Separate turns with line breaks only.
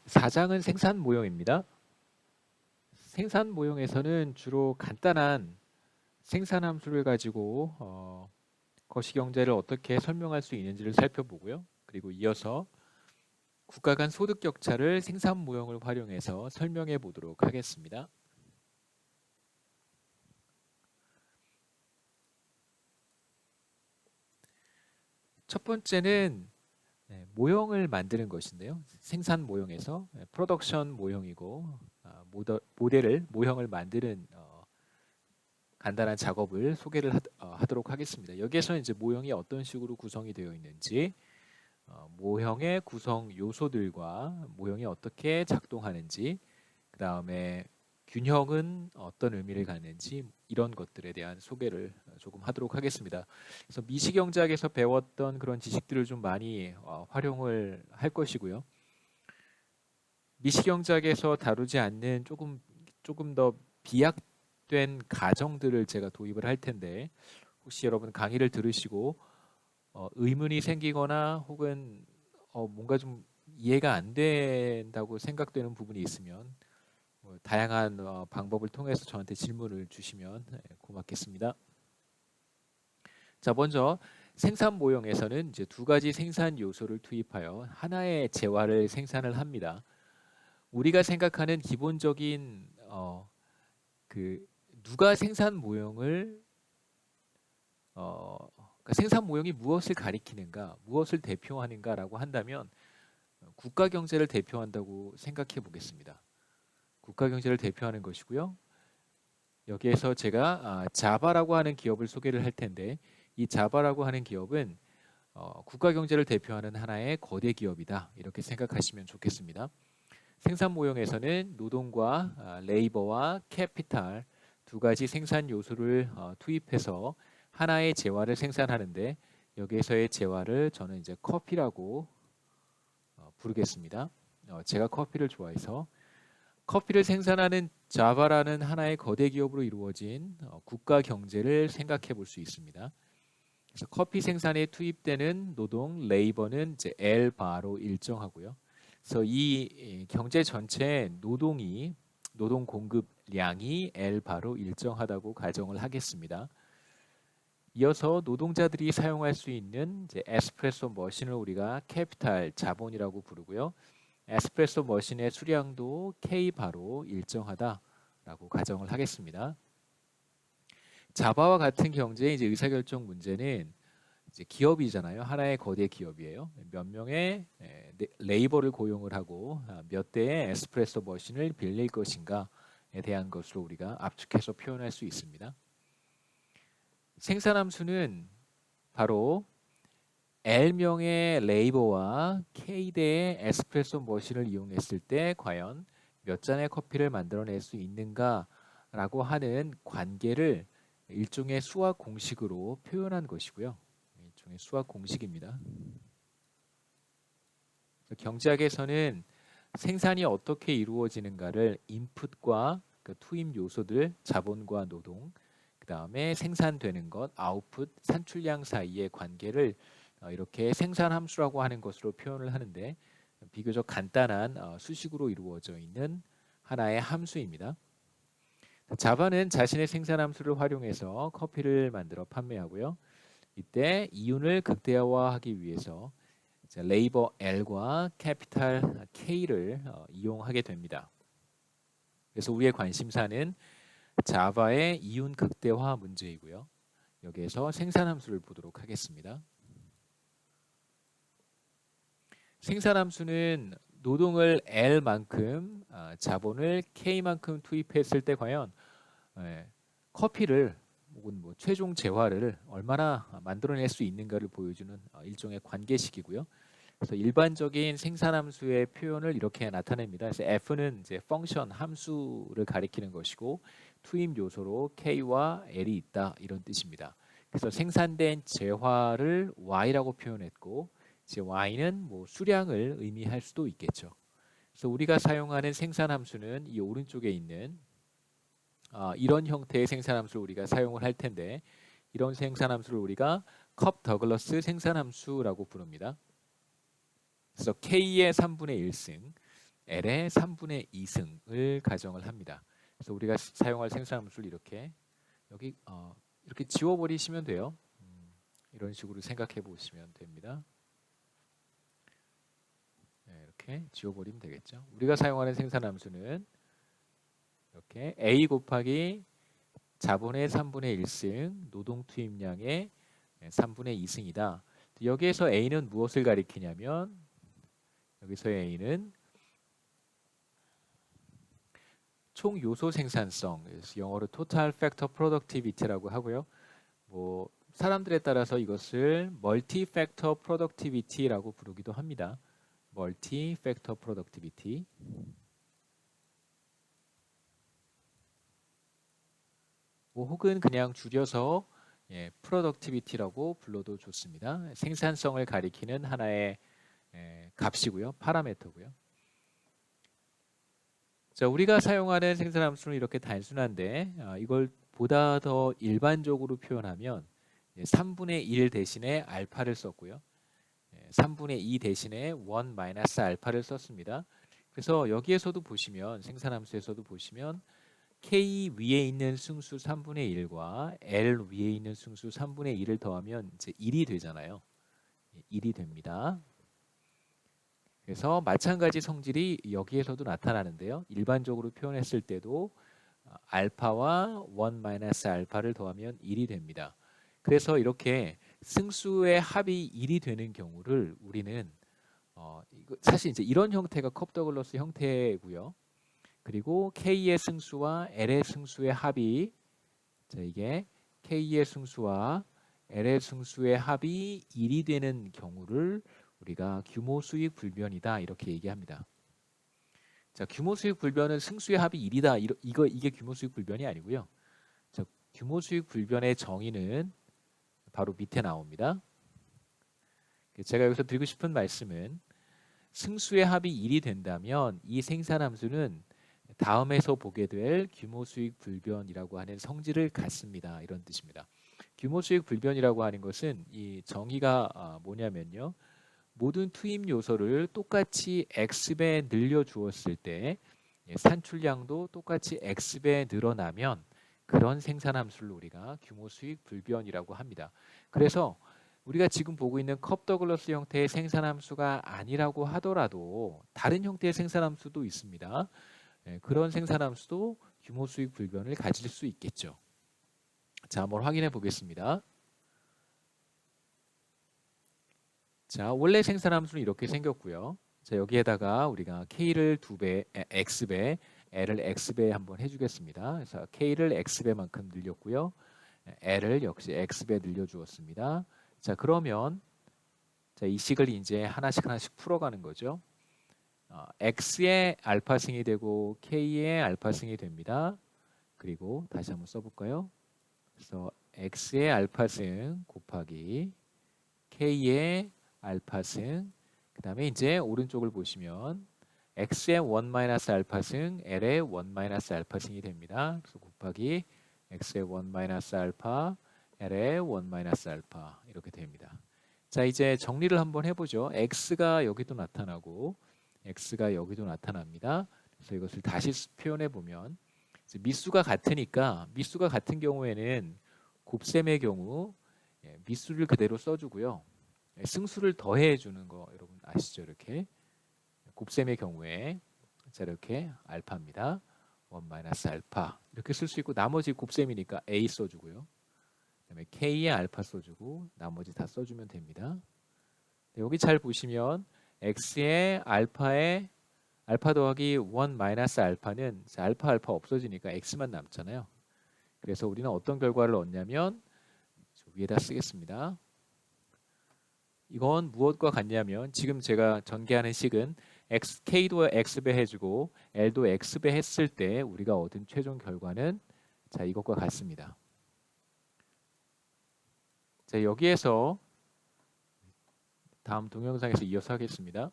4장은 생산 모형입니다. 생산 모형에서는 주로 간단한 생산 함수를 가지고 거시경제를 어떻게 설명할 수 있는지를 살펴보고요. 그리고 이어서 국가 간 소득 격차를 생산 모형을 활용해서 설명해 보도록 하겠습니다. 첫 번째는 모형을 만드는 것인데요. 생산 모형에서 프로덕션 모형이고 모형을 만드는 간단한 작업을 소개를 하도록 하겠습니다. 여기에서는 이제 모형이 어떤 식으로 구성이 되어 있는지, 모형의 구성 요소들과 모형이 어떻게 작동하는지, 그 다음에 균형은 어떤 의미를 갖는지 이런 것들에 대한 소개를 조금 하도록 하겠습니다. 그래서 미시경제학에서 배웠던 그런 지식들을 좀 많이 활용을 할 것이고요. 미시경제학에서 다루지 않는 조금 더 비약된 가정들을 제가 도입을 할 텐데, 혹시 여러분 강의를 들으시고 의문이 생기거나 혹은 뭔가 좀 이해가 안 된다고 생각되는 부분이 있으면 다양한 방법을 통해서 저한테 질문을 주시면 고맙겠습니다. 자, 먼저 생산 모형에서는 이제 두 가지 생산 요소를 투입하여 하나의 재화를 생산을 합니다. 우리가 생각하는 기본적인 그 누가 생산 모형을 그러니까 생산 모형이 무엇을 가리키는가, 무엇을 대표하는가라고 한다면 국가 경제를 대표한다고 생각해 보겠습니다. 국가 경제를 대표하는 것이고요. 여기에서 제가 자바라고 하는 기업을 소개를 할 텐데, 이 자바라고 하는 기업은 국가 경제를 대표하는 하나의 거대 기업이다, 이렇게 생각하시면 좋겠습니다. 생산 모형에서는 노동과 레이버와 캐피탈 두 가지 생산 요소를 투입해서 하나의 재화를 생산하는데, 여기에서의 재화를 저는 이제 커피라고 부르겠습니다. 제가 커피를 좋아해서 커피를 생산하는 자바라는 하나의 거대 기업으로 이루어진 국가 경제를 생각해 볼 수 있습니다. 그래서 커피 생산에 투입되는 노동 레이버는 이제 L 바로 일정하고요. 그래서 이 경제 전체 노동 공급량이 L 바로 일정하다고 가정을 하겠습니다. 이어서 노동자들이 사용할 수 있는 이제 에스프레소 머신을 우리가 캐피탈 자본이라고 부르고요. 에스프레소 머신의 수량도 K 바로 일정하다라고 가정을 하겠습니다. 자바와 같은 경제의 이제 의사결정 문제는 이제 기업이잖아요. 하나의 거대 기업이에요. 몇 명의 레이버를 고용을 하고 몇 대의 에스프레소 머신을 빌릴 것인가에 대한 것으로 우리가 압축해서 표현할 수 있습니다. 생산함수는 바로 L명의 레이버와 K대의 에스프레소 머신을 이용했을 때 과연 몇 잔의 커피를 만들어낼 수 있는가라고 하는 관계를 일종의 수학 공식으로 표현한 것이고요. 일종의 수학 공식입니다. 경제학에서는 생산이 어떻게 이루어지는가를 인풋과 그 투입 요소들, 자본과 노동, 그 다음에 생산되는 것, 아웃풋, 산출량 사이의 관계를 이렇게 생산 함수라고 하는 것으로 표현을 하는데, 비교적 간단한 수식으로 이루어져 있는 하나의 함수입니다. 자바는 자신의 생산 함수를 활용해서 커피를 만들어 판매하고요. 이때 이윤을 극대화하기 위해서 레이버 L과 캐피탈 K를 이용하게 됩니다. 그래서 우리의 관심사는 자바의 이윤 극대화 문제이고요. 여기에서 생산 함수를 보도록 하겠습니다. 생산 함수는 노동을 L만큼 자본을 K만큼 투입했을 때 과연 커피를 혹은 뭐 최종 재화를 얼마나 만들어낼 수 있는가를 보여주는 일종의 관계식이고요. 그래서 일반적인 생산함수의 표현을 이렇게 나타냅니다. 그래서 F는 이제 펑션 함수를 가리키는 것이고 투입 요소로 K와 L이 있다, 이런 뜻입니다. 그래서 생산된 재화를 Y라고 표현했고, 이제 Y는 뭐 수량을 의미할 수도 있겠죠. 그래서 우리가 사용하는 생산함수는 이 오른쪽에 있는 이런 형태의 생산함수를 우리가 사용을 할 텐데, 이런 생산함수를 우리가 컵 더글러스 생산함수라고 부릅니다. 그래서 K의 3분의 1승, L의 3분의 2승을 가정을 합니다. 그래서 우리가 사용할 생산함수를 이렇게 여기 이렇게 지워버리시면 돼요. 이런 식으로 생각해 보시면 됩니다. 네, 이렇게 지워버리면 되겠죠. 우리가 사용하는 생산함수는 이렇게 A 곱하기 자본의 3분의 1승 노동 투입량의 3분의 2승이다. 여기에서 A는 무엇을 가리키냐면 여기서의 A는 총 요소 생산성, 영어로 Total Factor Productivity라고 하고요. 뭐 사람들에 따라서 이것을 Multi Factor Productivity라고 부르기도 합니다. Multi Factor Productivity. 뭐 혹은 그냥 줄여서 Productivity라고 불러도 좋습니다. 생산성을 가리키는 하나의 값이고요, 파라미터고요. 자, 우리가 사용하는 생산함수는 이렇게 단순한데 이걸 보다 더 일반적으로 표현하면 3분의 1 대신에 알파를 썼고요. 3분의 2 대신에 1 마이너스 알파를 썼습니다. 그래서 여기에서도 보시면 생산함수에서도 보시면 K 위에 있는 승수 3분의 1과 L 위에 있는 승수 3분의 1을 더하면 이제 1이 되잖아요. 1이 됩니다. 그래서 마찬가지 성질이 여기에서도 나타나는데요. 일반적으로 표현했을 때도 알파와 1 마이너스 알파를 더하면 1이 됩니다. 그래서 이렇게 승수의 합이 1이 되는 경우를 우리는 사실 이제 이런 형태가 컵더글러스 형태고요. 그리고 K의 승수와 L의 승수의 합이 이게 K의 승수와 L의 승수의 합이 1이 되는 경우를 우리가 규모 수익 불변이다 이렇게 얘기합니다. 자, 규모 수익 불변은 승수의 합이 1이다. 이게 규모 수익 불변이 아니고요. 자, 규모 수익 불변의 정의는 바로 밑에 나옵니다. 제가 여기서 드리고 싶은 말씀은 승수의 합이 1이 된다면 이 생산함수는 다음에서 보게 될 규모 수익 불변이라고 하는 성질을 갖습니다. 이런 뜻입니다. 규모 수익 불변이라고 하는 것은 이 정의가 뭐냐면요. 모든 투입 요소를 똑같이 X배 늘려 주었을 때 산출량도 똑같이 X배 늘어나면 그런 생산함수를 우리가 규모 수익 불변이라고 합니다. 그래서 우리가 지금 보고 있는 컵더글러스 형태의 생산함수가 아니라고 하더라도 다른 형태의 생산함수도 있습니다. 그런 생산함수도 규모 수익 불변을 가질 수 있겠죠. 자, 한번 확인해 보겠습니다. 자, 원래 생산함수는 이렇게 생겼고요. 자, 여기에다가 우리가 K를 X배, L을 X배 한번 해주겠습니다. 그래서 K를 X배만큼 늘렸고요. L을 역시 X배 늘려주었습니다. 자, 그러면 이 식을 이제 하나씩 풀어가는 거죠. X의 알파승이 되고 K의 알파승이 됩니다. 그리고 다시 한번 써볼까요? 그래서 X의 알파승 곱하기 K의 알파승, 그 다음에 이제 오른쪽을 보시면 X의 1 알파승, L의 1 알파승이 됩니다. 그래서 곱하기 X의 1 알파, L의 1 알파 이렇게 됩니다. 자, 이제 정리를 한번 해보죠. X가 여기도 나타나고 X가 여기도 나타납니다. 그래서 이것을 다시 표현해 보면 미수가 같으니까 미수가 같은 경우에는 곱셈의 경우 미수를 그대로 써주고요. 승수를 더해 주는 거 여러분 아시죠? 이렇게 곱셈의 경우에 자, 이렇게 알파입니다. 1 알파 이렇게 쓸 수 있고 나머지 곱셈이니까 A 써주고요. 그다음에 K의 알파 써주고 나머지 다 써주면 됩니다. 여기 잘 보시면 X의 알파의 알파 더하기 1 알파는 알파 없어지니까 X만 남잖아요. 그래서 우리는 어떤 결과를 얻냐면 위에다 쓰겠습니다. 이건 무엇과 같냐면 지금 제가 전개하는 식은 K도 X배 해주고 L도 X배 했을 때 우리가 얻은 최종 결과는 자, 이것과 같습니다. 자, 여기에서 다음 동영상에서 이어서 하겠습니다.